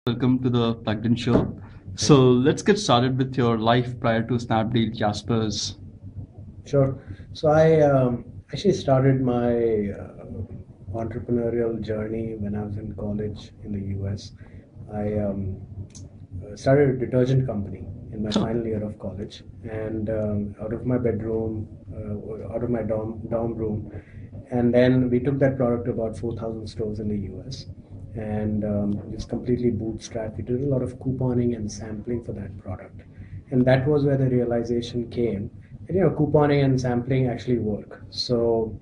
Welcome to the Plugged In Show. So let's get started with your life prior to Snapdeal, Jaspers. Sure. So I actually started my entrepreneurial journey when I was in college in the US. I started a detergent company in my final year of college, and out of my bedroom, out of my dorm room, and then we took that product to about 4,000 stores in the US, and just completely bootstrapped. We did a lot of couponing and sampling for that product, and that was where the realization came. And, couponing and sampling actually work. So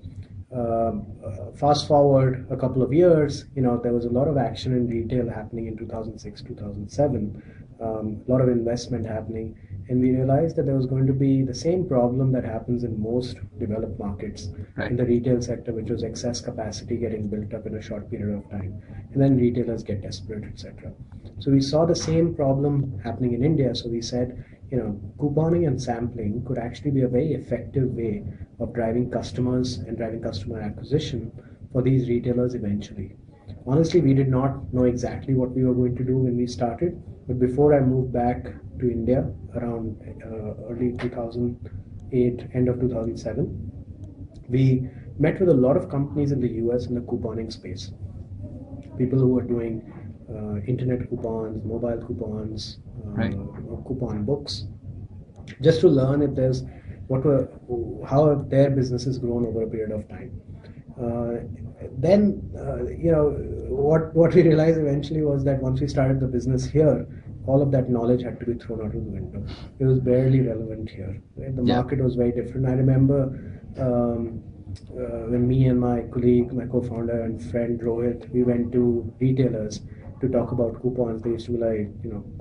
fast forward a couple of years, there was a lot of action in retail happening in 2006, 2007, a lot of investment happening, and we realized that there was going to be the same problem that happens in most developed markets in the retail sector, which was excess capacity getting built up in a short period of time, and then retailers get desperate, etc. So we saw the same problem happening in India. So we said, couponing and sampling could actually be a very effective way of driving customers and driving customer acquisition for these retailers eventually. Honestly, we did not know exactly what we were going to do when we started, but before I moved back to India around early 2008, end of 2007, we met with a lot of companies in the US in the couponing space. People who were doing internet coupons, mobile coupons, coupon books, just to learn if there's how their business has grown over a period of time. What we realized eventually was that once we started the business here, all of that knowledge had to be thrown out of the window. It was barely relevant here. Right? The market was very different. I remember when me and my colleague, my co-founder and friend Rohit, we went to retailers to talk about coupons. They used to be like,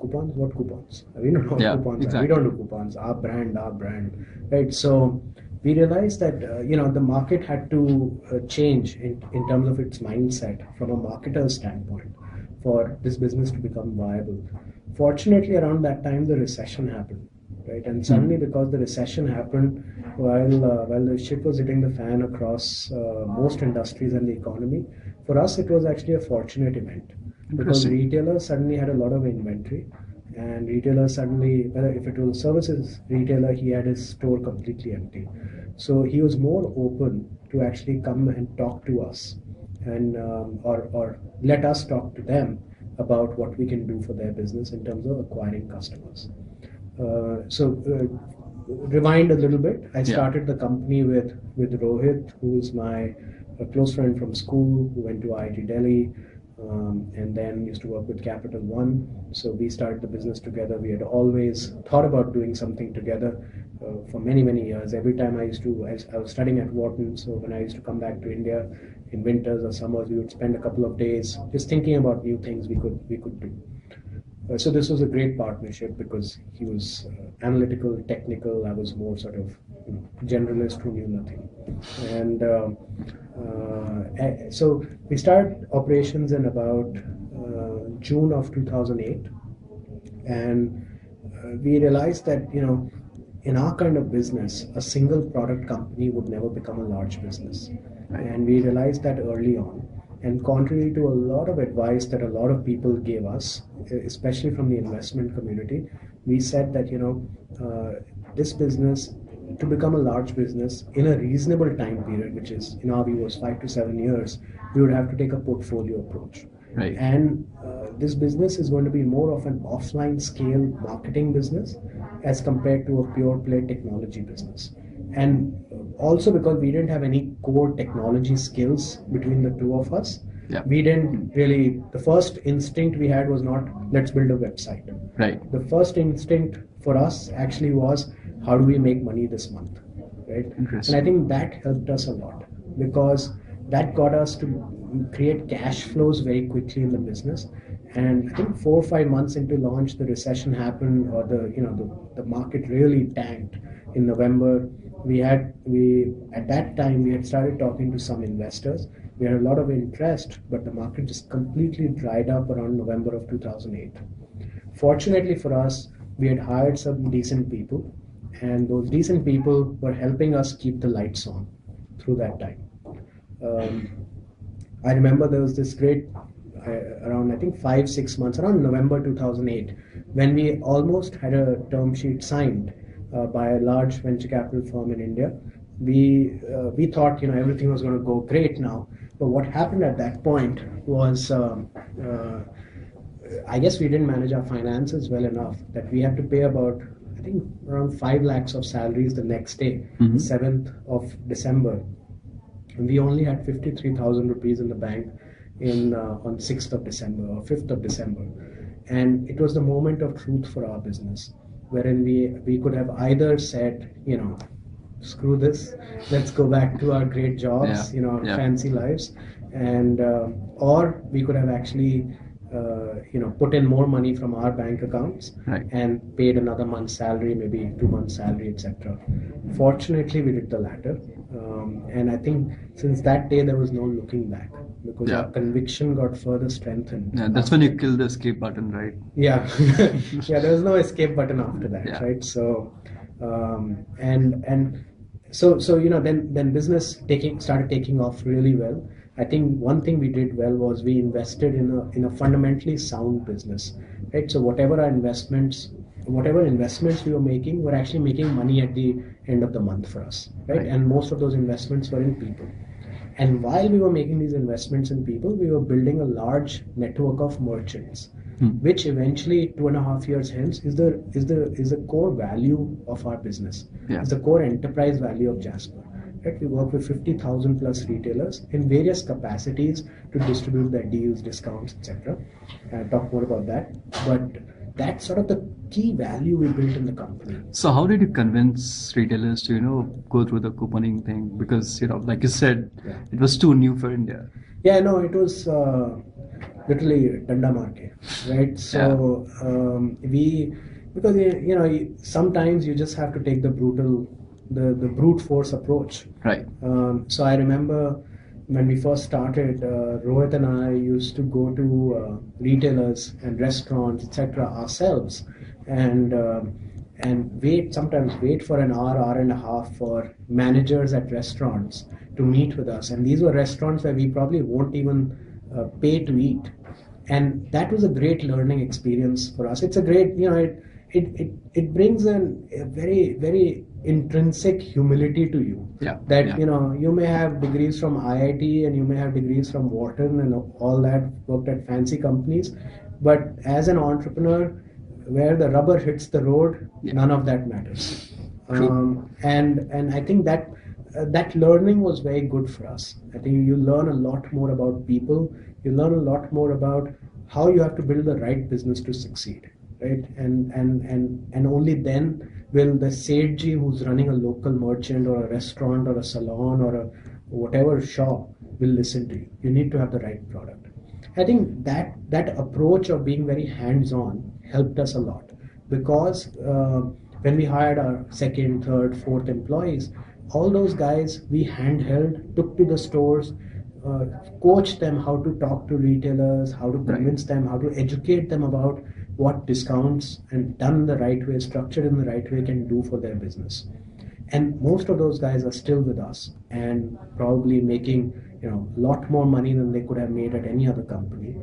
coupons? What coupons? We don't know what coupons are. We don't do coupons. Our brand, right? So we realized that the market had to change in terms of its mindset from a marketer's standpoint for this business to become viable. Fortunately, around that time, the recession happened, right? And suddenly, because the recession happened while the shit was hitting the fan across most industries and the economy, for us, it was actually a fortunate event. Because retailers suddenly had a lot of inventory, and retailers suddenly, whether if it was a services retailer, he had his store completely empty. So he was more open to actually come and talk to us, and or let us talk to them about what we can do for their business in terms of acquiring customers. Rewind a little bit. I started the company with Rohit, who is my close friend from school, who went to IIT Delhi. And then used to work with Capital One. So we started the business together. We had always thought about doing something together for many, many years. Every time I was studying at Wharton, so when I used to come back to India in winters or summers, we would spend a couple of days just thinking about new things we could do. So this was a great partnership because he was analytical, technical. I was more sort of generalist who knew nothing. And so we started operations in about June of 2008, and we realized that in our kind of business, a single product company would never become a large business, and we realized that early on. And contrary to a lot of advice that a lot of people gave us, especially from the investment community, we said that this business, to become a large business in a reasonable time period, which is in our view was 5 to 7 years, we would have to take a portfolio approach. Right. And this business is going to be more of an offline scale marketing business as compared to a pure play technology business. And also because we didn't have any core technology skills between the two of us, we didn't really, the first instinct we had was not, let's build a website. Right. The first instinct for us actually was, how do we make money this month, right? And I think that helped us a lot because that got us to create cash flows very quickly in the business. And I think 4 or 5 months into launch, the recession happened, or the market really tanked in November. At that time we had started talking to some investors. We had a lot of interest, but the market just completely dried up around November of 2008. Fortunately for us, we had hired some decent people, and those decent people were helping us keep the lights on through that time. I remember there was this great, around, I think, 5, 6 months, around November 2008, when we almost had a term sheet signed by a large venture capital firm in India. We thought, everything was going to go great now. But what happened at that point was, I guess we didn't manage our finances well enough that we had to pay about, I think, around 5 lakhs of salaries the next day, the 7th of December. And we only had 53,000 rupees in the bank on 6th of December or 5th of December. And it was the moment of truth for our business, wherein we could have either said, screw this, let's go back to our great jobs, fancy lives, and or we could have actually put in more money from our bank accounts and paid another month's salary, maybe 2 months' salary, etc. Fortunately, we did the latter, and I think since that day there was no looking back, because our conviction got further strengthened. Yeah, that's when you killed the escape button, right? Yeah, yeah. There was no escape button after that, right? So, then business started taking off really well. I think one thing we did well was we invested in a fundamentally sound business, right? So whatever investments we were making, were actually making money at the end of the month for us, right? And most of those investments were in people. And while we were making these investments in people, we were building a large network of merchants, which eventually 2.5 years hence is the core value of our business. It's the core enterprise value of Jasper. Right? We work with 50,000 plus retailers in various capacities to distribute their deals, discounts, etc. I'll talk more about that. But that's sort of the key value we built in the company. So how did you convince retailers to, go through the couponing thing? Because, like you said, it was too new for India. Yeah, no, it was literally danda marke, right? So because sometimes you just have to take the brute force approach. Right. So I remember when we first started, Rohit and I used to go to retailers and restaurants, etc., ourselves, and sometimes wait for an hour and a half for managers at restaurants to meet with us. And these were restaurants where we probably won't even pay to eat. And that was a great learning experience for us. It's a great, it brings a very, very intrinsic humility to you. You may have degrees from IIT and you may have degrees from Wharton and all that, worked at fancy companies, but as an entrepreneur, where the rubber hits the road, none of that matters. And I think that learning was very good for us. I think you learn a lot more about people. You learn a lot more about how you have to build the right business to succeed, right? And only then will the Sethji who's running a local merchant or a restaurant or a salon or a whatever shop will listen to you. You need to have the right product. I think that approach of being very hands-on helped us a lot, because when we hired our second, third, fourth employees, all those guys we handheld, took to the stores, coached them how to talk to retailers, how to convince them, how to educate them about what discounts and done the right way, structured in the right way, can do for their business. And most of those guys are still with us and probably making a lot more money than they could have made at any other company,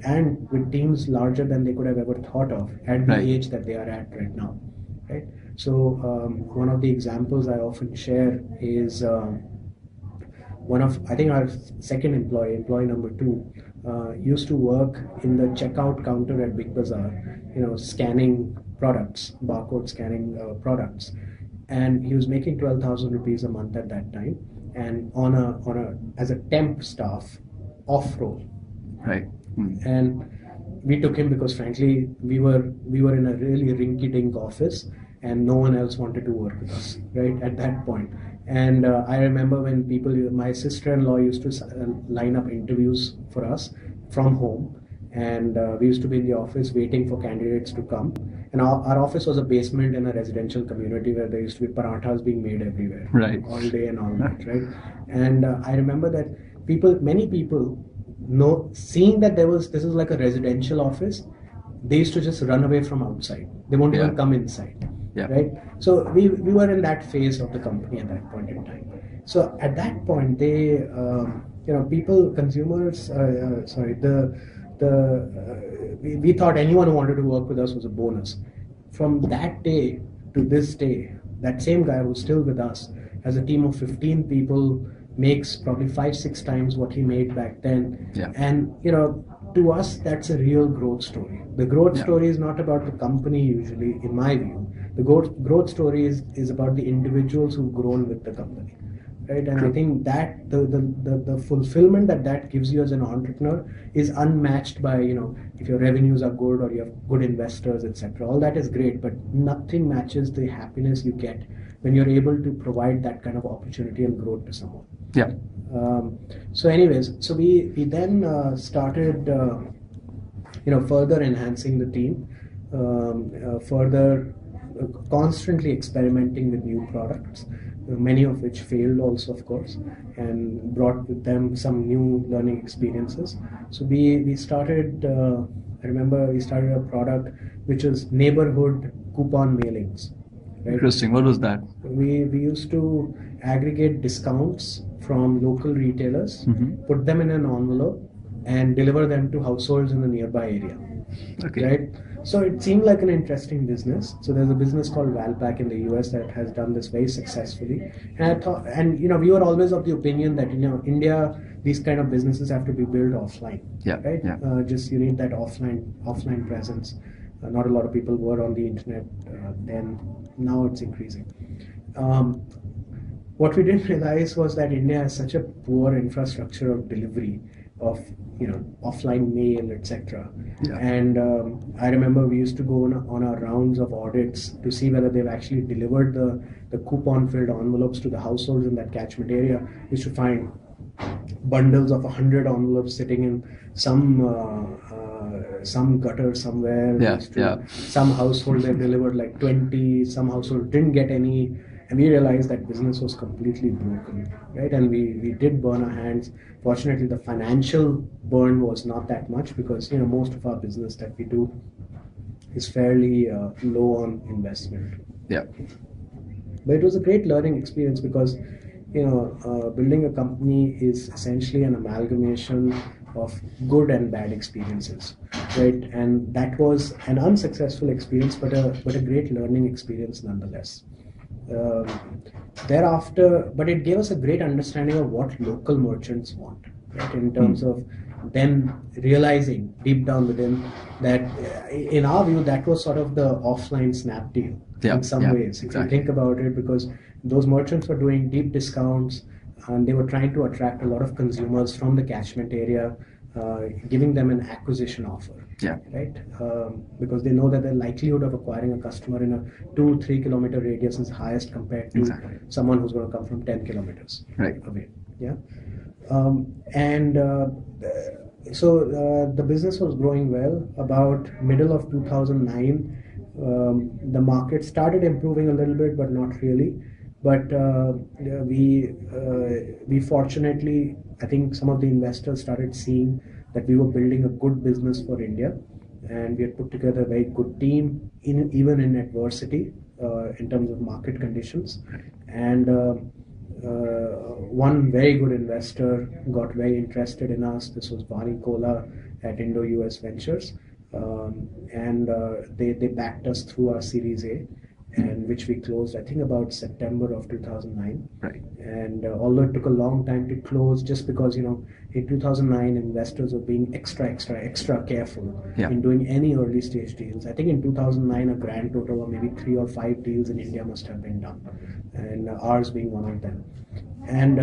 and with teams larger than they could have ever thought of at the age that they are at right now, right? So one of the examples I often share is I think our second employee number 2, used to work in the checkout counter at Big Bazaar, scanning products, barcode scanning products, and he was making 12,000 rupees a month at that time, and as a temp staff, off role. Right. And we took him because frankly we were in a really rinky-dink office and no one else wanted to work with us, right, at that point. And I remember when my sister-in-law used to line up interviews for us from home, and we used to be in the office waiting for candidates to come. And our office was a basement in a residential community where there used to be parathas being made everywhere, all day and all that, right? And I remember that many people seeing that this is like a residential office, they used to just run away from outside. They won't even come inside. Right? So we were in that phase of the company at that point in time. So at that point, they people, consumers, sorry, we thought anyone who wanted to work with us was a bonus. From that day to this day, that same guy who's still with us has a team of 15 people, makes probably 5-6 times what he made back then. Yeah. And to us, that's a real growth story. The growth story is not about the company usually, in my view. The growth story is about the individuals who've grown with the company. Right, and I think that the fulfillment that gives you as an entrepreneur is unmatched by if your revenues are good or you have good investors, etc. All that is great, but nothing matches the happiness you get when you're able to provide that kind of opportunity and growth to someone. Yeah. So we then started further enhancing the team, further constantly experimenting with new products, many of which failed also, of course, and brought with them some new learning experiences. So we started, I remember we started a product which was neighborhood coupon mailings. Right? Interesting. What was that? We used to aggregate discounts from local retailers, put them in an envelope, and deliver them to households in the nearby area. Okay. Right? So it seemed like an interesting business. So there's a business called Valpak in the US that has done this very successfully. And I thought, we were always of the opinion that India, these kind of businesses have to be built offline. Yeah. Right? Yeah. Just you need that offline presence. Not a lot of people were on the internet then. Now it's increasing. What we didn't realize was that India has such a poor infrastructure of delivery of offline mail, etc. Yeah. And I remember we used to go on our rounds of audits to see whether they've actually delivered the coupon filled envelopes to the households in that catchment area. We used to find bundles of 100 envelopes sitting in some gutter somewhere. Some household they delivered like 20, some household didn't get any. And we realized that business was completely broken, right? And we did burn our hands. Fortunately, the financial burn was not that much because most of our business that we do is fairly low on investment. Yeah. But it was a great learning experience because building a company is essentially an amalgamation of good and bad experiences, right? And that was an unsuccessful experience, but a great learning experience nonetheless. Thereafter, but it gave us a great understanding of what local merchants want, right? In terms of them realizing deep down within that, in our view, that was sort of the offline Snapdeal in some ways. If you think about it, because those merchants were doing deep discounts and they were trying to attract a lot of consumers from the catchment area, giving them an acquisition offer. Yeah. Right? Because they know that the likelihood of acquiring a customer in a 2-3 kilometer radius is highest compared to someone who's going to come from 10 kilometers away. Yeah. So the business was growing well. About middle of 2009, the market started improving a little bit, but not really. But we fortunately, I think some of the investors started seeing that we were building a good business for India, and we had put together a very good team, even in adversity, in terms of market conditions. And one very good investor got very interested in us. This was Vani Kola at Indo-US Ventures, and they backed us through our Series A, and which we closed, I think, about September of 2009. Right. And although it took a long time to close, just because in 2009 investors were being extra careful in doing any early stage deals. I think in 2009 a grand total of maybe 3 or 5 deals in India must have been done, and ours being one of them. And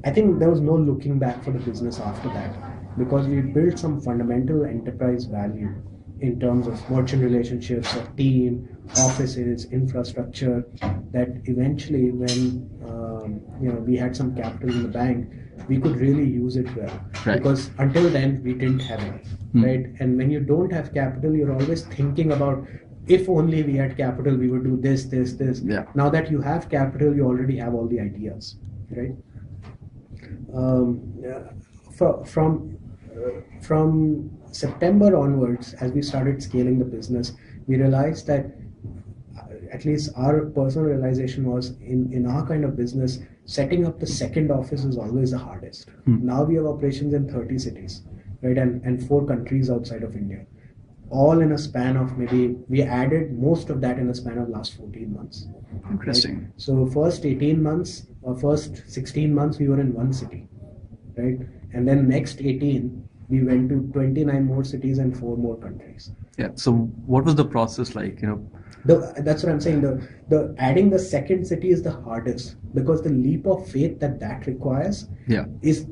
I think there was no looking back for the business after that, because we built some fundamental enterprise value in terms of merchant relationships, a team, offices, infrastructure, that eventually when we had some capital in the bank, we could really use it well. Right. Because until then we didn't have it, right? And when you don't have capital, you're always thinking about, if only we had capital, we would do this. Yeah. Now that you have capital, you already have all the ideas, right? From September onwards, as we started scaling the business, we realized that, at least our personal realization was, in our kind of business, setting up the second office is always the hardest. Now we have operations in 30 cities, right, and 4 countries outside of India, all in a span of maybe, we added most of that in a span of last 14 months. Interesting. Right? So first 18 months or first 16 months we were in 1 city, right, and then next 18 we went to 29 more cities and 4 more countries. Yeah. So what was the process like? That's what I'm saying. The adding the second city is the hardest, because the leap of faith that requires is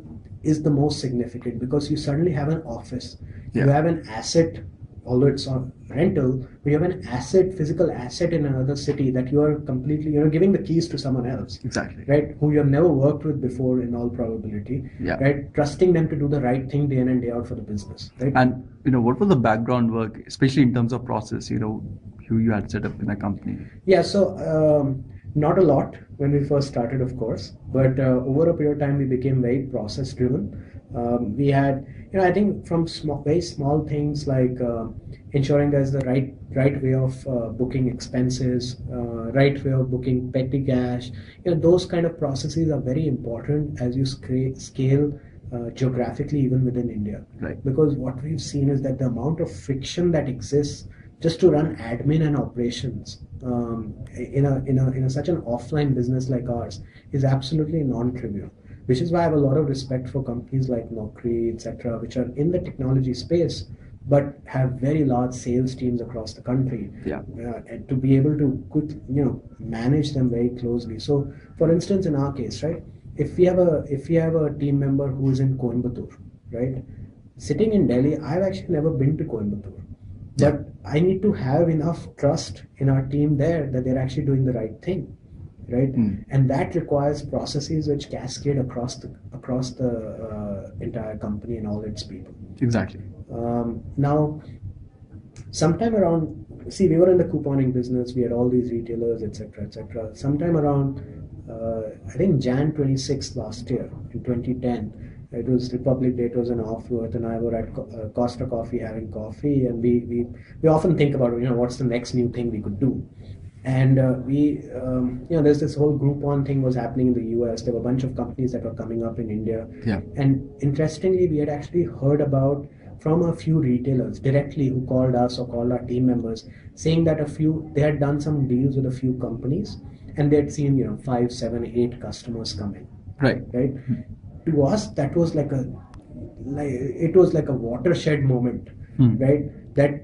the most significant, because you suddenly have an office, you have an asset, although it's on rental, but you have an asset, physical asset in another city that you are completely, giving the keys to someone else. Exactly. Right? Who you have never worked with before in all probability. Yeah. Right? Trusting them to do the right thing day in and day out for the business. Right? And, what was the background work, especially in terms of process, who you had set up in a company? Yeah, so not a lot when we first started, of course, but over a period of time we became very process driven. We had, I think from very small things like ensuring there's the right way of booking expenses, right way of booking petty cash. Those kind of processes are very important as you scale geographically, even within India. Right. Because what we've seen is that the amount of friction that exists just to run admin and operations in such an offline business like ours is absolutely non-trivial. Which is why I have a lot of respect for companies like Naukri, etc., which are in the technology space but have very large sales teams across the country. Yeah. And to be able to manage them very closely. So, for instance, in our case, right, if we have a team member who is in Coimbatore, right, sitting in Delhi, I've actually never been to Coimbatore. But I need to have enough trust in our team there that they're actually doing the right thing, right? And that requires processes which cascade across the entire company and all its people. Exactly. Now, sometime around, we were in the couponing business. We had all these retailers, etc., etc. Sometime around, I think Jan 26th last year in 2010. It was Republic Day, it was in Offworth, and I were at Costa Coffee having coffee, and we often think about, what's the next new thing we could do. And there's this whole Groupon thing was happening in the US. There were a bunch of companies that were coming up in India. Yeah. And interestingly, we had actually heard about from a few retailers directly who called us or called our team members, saying that they had done some deals with a few companies, and they had seen 5, 7, 8 customers coming. Right. To us, that was like a watershed moment, right? That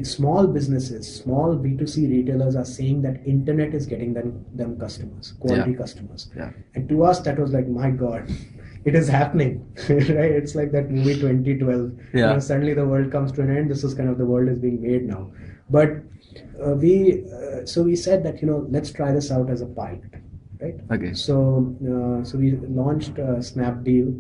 small businesses, small B2C retailers are saying that internet is getting them customers, quality customers. Yeah. And to us, that was like, my God, it is happening, right? It's like that movie 2012. Yeah. Suddenly the world comes to an end. This is kind of the world is being made now. But we said that, let's try this out as a pilot. Right. Okay. So we launched Snapdeal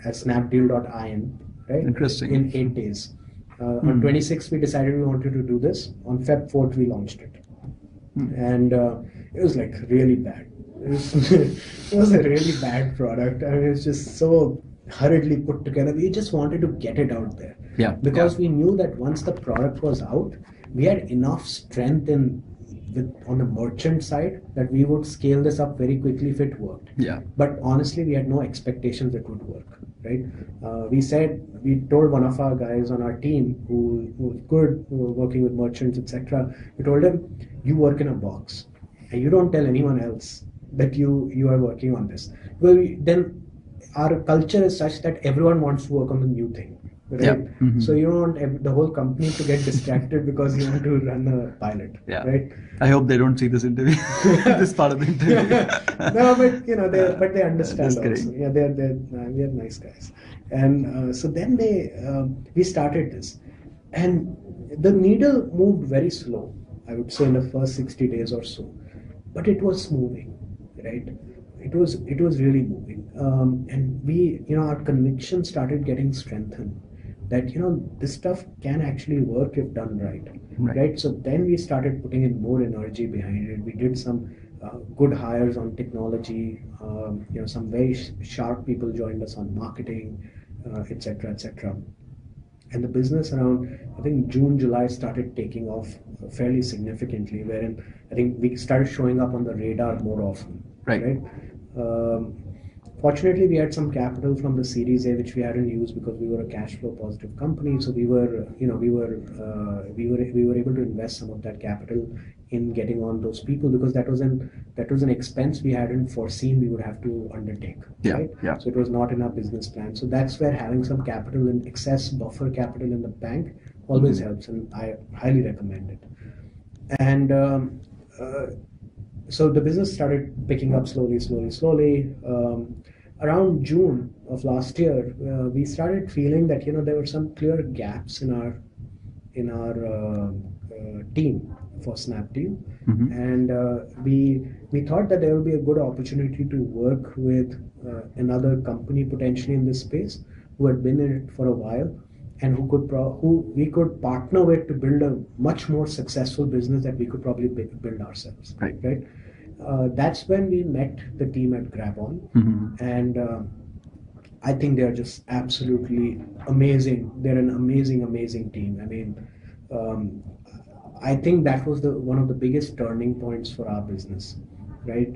at snapdeal.in, right? Interesting. In 8 days. On 26th, we decided we wanted to do this. On Feb 4th, we launched it. And it was like really bad. It was a really bad product. I mean, it's just so hurriedly put together. We just wanted to get it out there. Yeah. Because we knew that once the product was out, we had enough strength on the merchant side that we would scale this up very quickly if it worked. Yeah. But honestly, we had no expectations it would work, right? We told one of our guys on our team who was good, who were working with merchants, etc. We told him, you work in a box and you don't tell anyone else that you are working on this. Well, then our culture is such that everyone wants to work on the new thing. Right? Yeah. Mm-hmm. So you don't want the whole company to get distracted because you want to run a pilot. Yeah. Right. I hope they don't see this interview, this part of the interview. No, but they understand That's also. great. Yeah, they're nice guys. And so then we started this, and the needle moved very slow. I would say in the first 60 days or so, but it was moving, right? It was really moving, and we, our conviction started getting strengthened. That this stuff can actually work if done right? So then we started putting in more energy behind it. We did some good hires on technology. Some very sharp people joined us on marketing, etc., etc. And the business around, I think, June, July started taking off fairly significantly. Wherein I think we started showing up on the radar more often. Right. Um, Fortunately, we had some capital from the Series A, which we hadn't used because we were a cash flow positive company. So we were able to invest some of that capital in getting on those people, because that was an expense we hadn't foreseen we would have to undertake. Yeah, Right? yeah. So it was not in our business plan. So that's where having some capital in excess buffer capital in the bank always helps, and I highly recommend it. And so the business started picking up slowly. Around June of last year, we started feeling that there were some clear gaps in our team for Snapdeal, and we thought that there would be a good opportunity to work with another company potentially in this space who had been in it for a while, and who we could partner with to build a much more successful business that we could probably build ourselves. Right. Right. That's when we met the team at GrabOn, and I think they're just absolutely amazing. They're an amazing team. I mean, I think that was one of the biggest turning points for our business, right?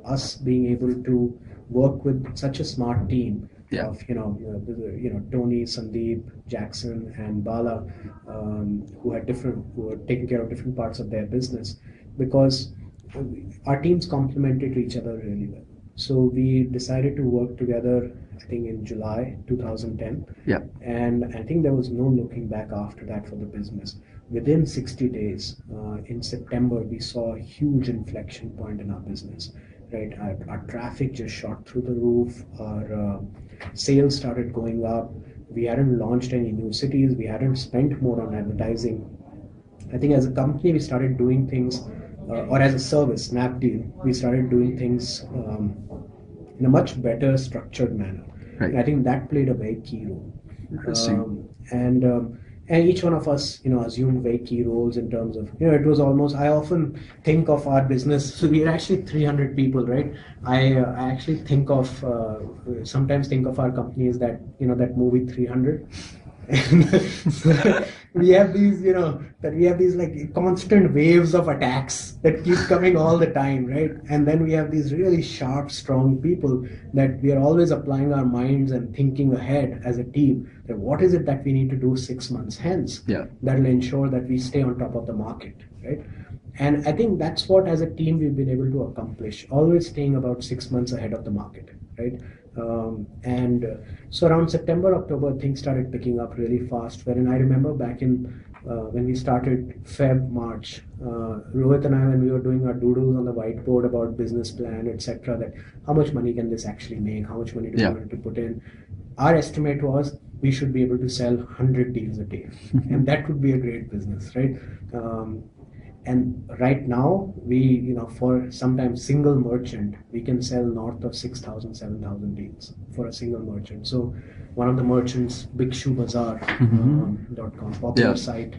Us being able to work with such a smart team of Tony, Sandeep, Jackson, and Bala, who were taking care of different parts of their business, because our teams complemented each other really well. So we decided to work together, I think in July 2010. Yeah. And I think there was no looking back after that for the business. Within 60 days, in September, we saw a huge inflection point in our business. Right, our traffic just shot through the roof. Our sales started going up. We hadn't launched any new cities. We hadn't spent more on advertising. I think as a company, we started doing things, or as a service, Snapdeal, we started doing things in a much better structured manner. Right. And I think that played a very key role. Interesting. And each one of us, assumed very key roles in terms of, it was almost, I often think of our business, so we're actually 300 people, right? I actually sometimes think of our company as that movie 300. we have these like constant waves of attacks that keep coming all the time, right? And then we have these really sharp, strong people that we are always applying our minds and thinking ahead as a team, that what is it that we need to do 6 months hence that will ensure that we stay on top of the market, right? And I think that's what as a team we've been able to accomplish, always staying about 6 months ahead of the market, right? So around September, October, things started picking up really fast. Wherein I remember back in when we started March, Rohit and I, when we were doing our doodles on the whiteboard about business plan, etc., that how much money can this actually make? How much money do we want to put in? Our estimate was we should be able to sell 100 deals a day, and that would be a great business, right? And right now, we, for sometimes single merchant, we can sell north of 6,000, 7,000 deals for a single merchant. So one of the merchants, BigShoeBazaar.com, popular site,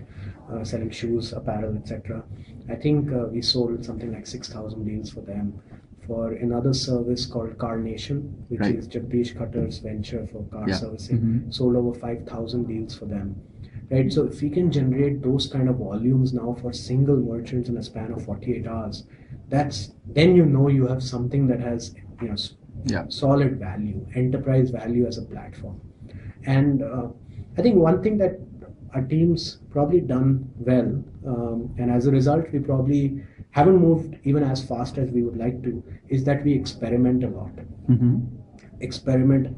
selling shoes, apparel, etc. I think we sold something like 6,000 deals for them. For another service called Carnation, which is Jagdish Khattar's venture for car servicing, sold over 5,000 deals for them. Right, so if we can generate those kind of volumes now for single merchants in a span of 48 hours, then you have something that has solid value, enterprise value as a platform. And I think one thing that our team's probably done well, and as a result we probably haven't moved even as fast as we would like to, is that we experiment a lot. Experiment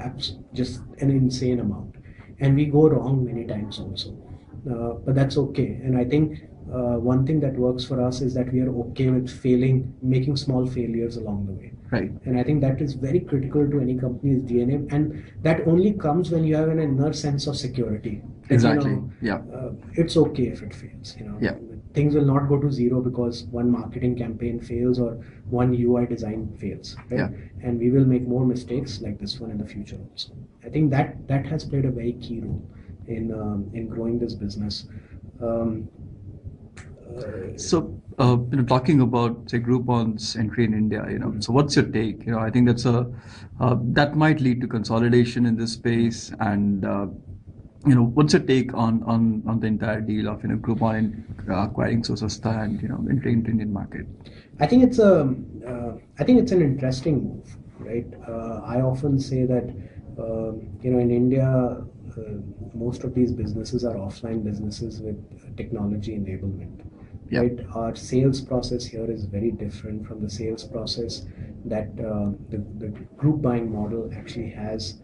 just an insane amount. And we go wrong many times also. But that's okay. And I think one thing that works for us is that we are okay with failing, making small failures along the way. Right. And I think that is very critical to any company's DNA. And that only comes when you have an inner sense of security. Exactly. It's okay if it fails. Things will not go to zero because one marketing campaign fails or one UI design fails. Right? And we will make more mistakes like this one in the future also. I think that has played a very key role in growing this business. So, talking about say Groupon's entry in India, so what's your take? I think that might lead to consolidation in this space, and what's your take on the entire deal of Groupon acquiring SoSasta and entering into Indian market? I think it's an interesting move, right? I often say that in India, most of these businesses are offline businesses with technology enablement. Yep. Right, our sales process here is very different from the sales process that the group buying model actually has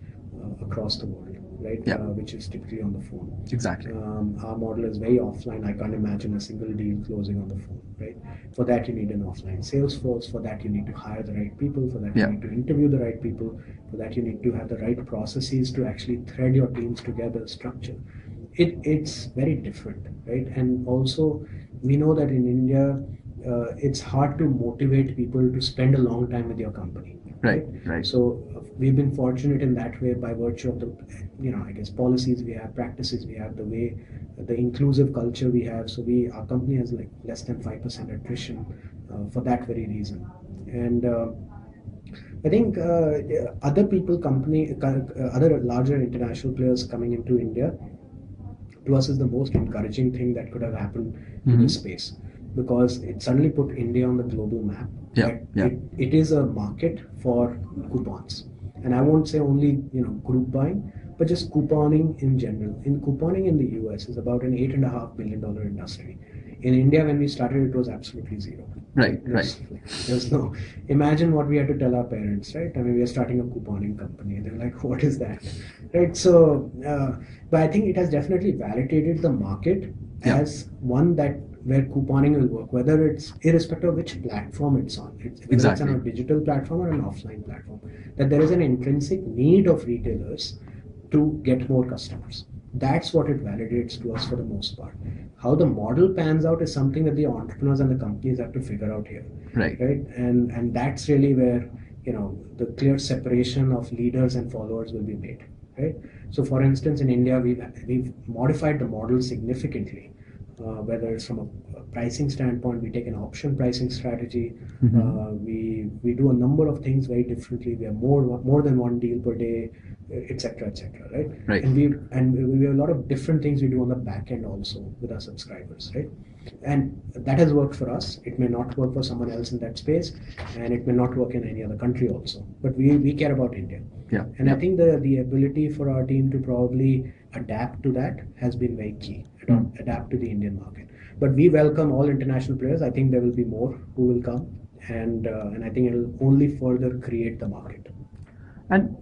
across the world, right? Yep. Which is typically on the phone. Exactly. Our model is very offline. I can't imagine a single deal closing on the phone, right? For that, you need an offline sales force. For that, you need to hire the right people. For that, you Yep. need to interview the right people. For that, you need to have the right processes to actually thread your teams together, structure. It's very different, right? And also, we know that in India, it's hard to motivate people to spend a long time with your company. Right. So we've been fortunate in that way by virtue of the, I guess, policies we have, practices we have, the way, the inclusive culture we have. So our company has like less than 5% attrition for that very reason. And I think other larger international players coming into India, to us is the most encouraging thing that could have happened to this space, because it suddenly put India on the global map. It is a market for coupons, and I won't say only group buying, but just couponing in general. In couponing in the US is about an $8.5 billion industry. In India, when we started, it was absolutely zero. Right. There's no. Imagine what we had to tell our parents, right? I mean, we are starting a couponing company. They're like, "What is that?" Right? So, but I think it has definitely validated the market as one where couponing will work, whether it's irrespective of which platform it's on. Whether it's on a digital platform or an offline platform. That there is an intrinsic need of retailers to get more customers. That's what it validates to us for the most part. How the model pans out is something that the entrepreneurs and the companies have to figure out here. Right. And that's really where the clear separation of leaders and followers will be made. Right. So, for instance, in India, we've modified the model significantly. Whether it's from a pricing standpoint, we take an option pricing strategy. We do a number of things very differently. We have more than one deal per day, etc., right? And we have a lot of different things we do on the back end also with our subscribers, right? And that has worked for us. It may not work for someone else in that space, and it may not work in any other country also. But we care about India. I think the ability for our team to probably adapt to that has been very key. Adapt to the Indian market. But we welcome all international players. I think there will be more who will come, and I think it will only further create the market. And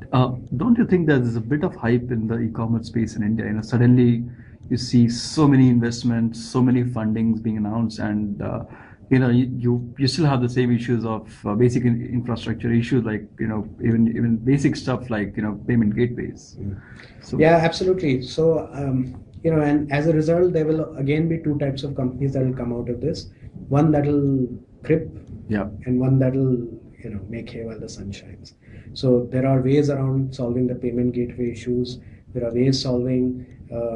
don't you think there's a bit of hype in the e-commerce space in India? Suddenly you see so many investments, so many fundings being announced, and you still have the same issues of basic infrastructure issues, like even basic stuff like payment gateways. So, yeah, absolutely. So and as a result, there will again be two types of companies that will come out of this. One that will crip, and one that will make hay while the sun shines. So there are ways around solving the payment gateway issues. There are ways solving,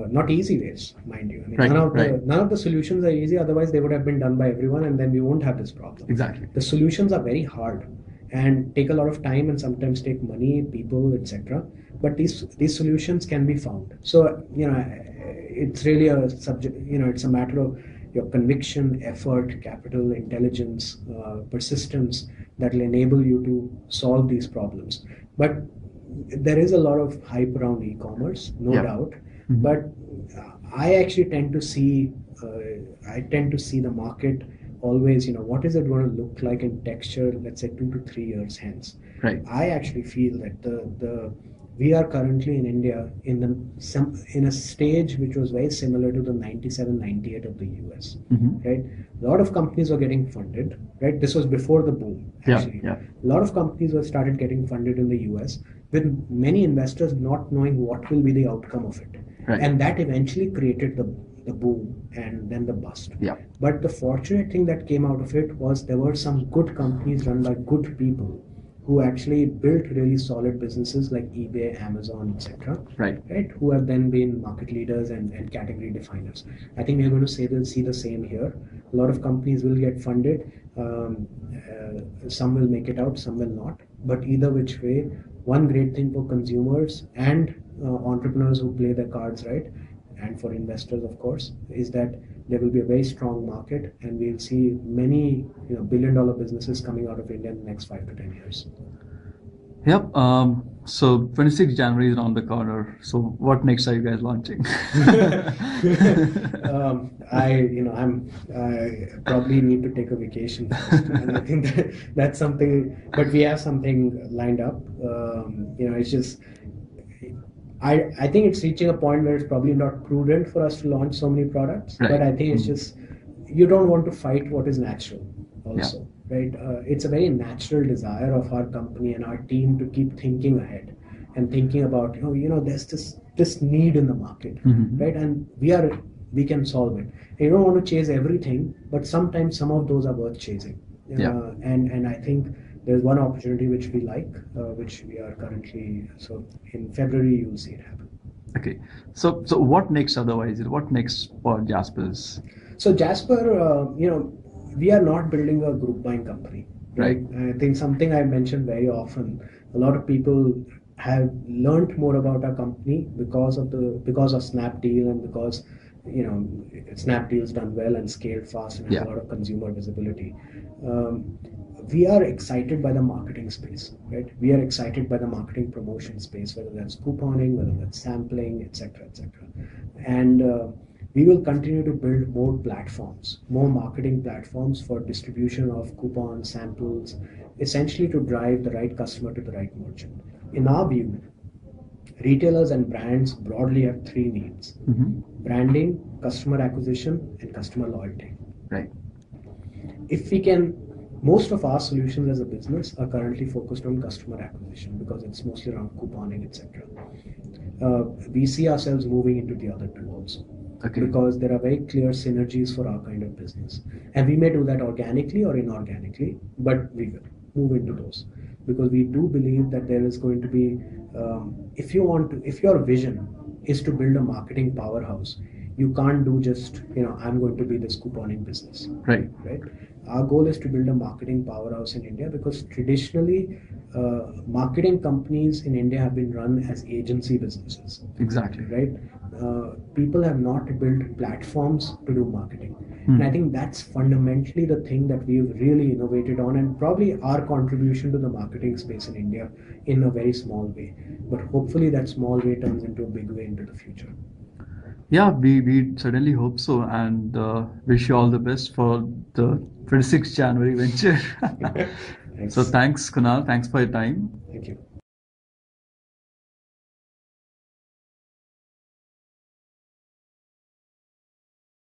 not easy ways, mind you. I mean, none of the solutions are easy. Otherwise, they would have been done by everyone, and then we won't have this problem. Exactly. The solutions are very hard and take a lot of time, and sometimes take money, people, etc. But these solutions can be found. So it's really a subject. It's a matter of your conviction, effort, capital, intelligence, persistence that will enable you to solve these problems. But there is a lot of hype around e-commerce, no doubt. But I actually tend to see the market always, what is it going to look like in texture, let's say 2 to 3 years hence. Right. I actually feel that we are currently in India in a stage which was very similar to the 97-98 of the US. Right? A lot of companies were getting funded. Right? This was before the boom. Actually, a lot of companies were started getting funded in the US, with many investors not knowing what will be the outcome of it. And that eventually created the boom and then the bust. But the fortunate thing that came out of it was there were some good companies run by good people who actually built really solid businesses like eBay, Amazon, etc. Right? Who have then been market leaders and category definers. I think we're going to see the same here. A lot of companies will get funded. Some will make it out, some will not. But either which way, one great thing for consumers and entrepreneurs who play their cards right, and for investors, of course, is that there will be a very strong market, and we'll see many billion-dollar businesses coming out of India in the next 5 to 10 years. Yep. So 26th January is around the corner. So what next are you guys launching? I probably need to take a vacation first, and I think that's something. But we have something lined up. It's just I think it's reaching a point where it's probably not prudent for us to launch so many products. Right. But I think it's just you don't want to fight what is natural. Yeah. Also, right? It's a very natural desire of our company and our team to keep thinking ahead and thinking about there's this need in the market, right? And we can solve it. You don't want to chase everything, but sometimes some of those are worth chasing. Yeah. And I think there's one opportunity which we like, which we are currently. So in February you'll see it happen. Okay. So what next otherwise? What next for Jasper's? So Jasper, we are not building a group buying company, right? I think something I mentioned very often. A lot of people have learned more about our company because of Snapdeal, and because Snapdeal's done well and scaled fast and has a lot of consumer visibility. We are excited by the marketing space, right? We are excited by the marketing promotion space, whether that's couponing, whether that's sampling, etc., etc. And we will continue to build more platforms, more marketing platforms for distribution of coupons, samples, essentially to drive the right customer to the right merchant. In our view, retailers and brands broadly have three needs: branding, customer acquisition, and customer loyalty. Right. If we can, most of our solutions as a business are currently focused on customer acquisition because it's mostly around couponing, etc. We see ourselves moving into the other two also. Okay. Because there are very clear synergies for our kind of business, and we may do that organically or inorganically, but we will move into those because we do believe that there is going to be, if your vision is to build a marketing powerhouse, you can't do just I'm going to be this couponing business. Right. Our goal is to build a marketing powerhouse in India because traditionally marketing companies in India have been run as agency businesses. Exactly. Right. People have not built platforms to do marketing. And I think that's fundamentally the thing that we've really innovated on, and probably our contribution to the marketing space in India in a very small way. But hopefully that small way turns into a big way into the future. Yeah, we certainly hope so, and wish you all the best for the 26th January venture. So thanks, Kunal. Thanks for your time. Thank you.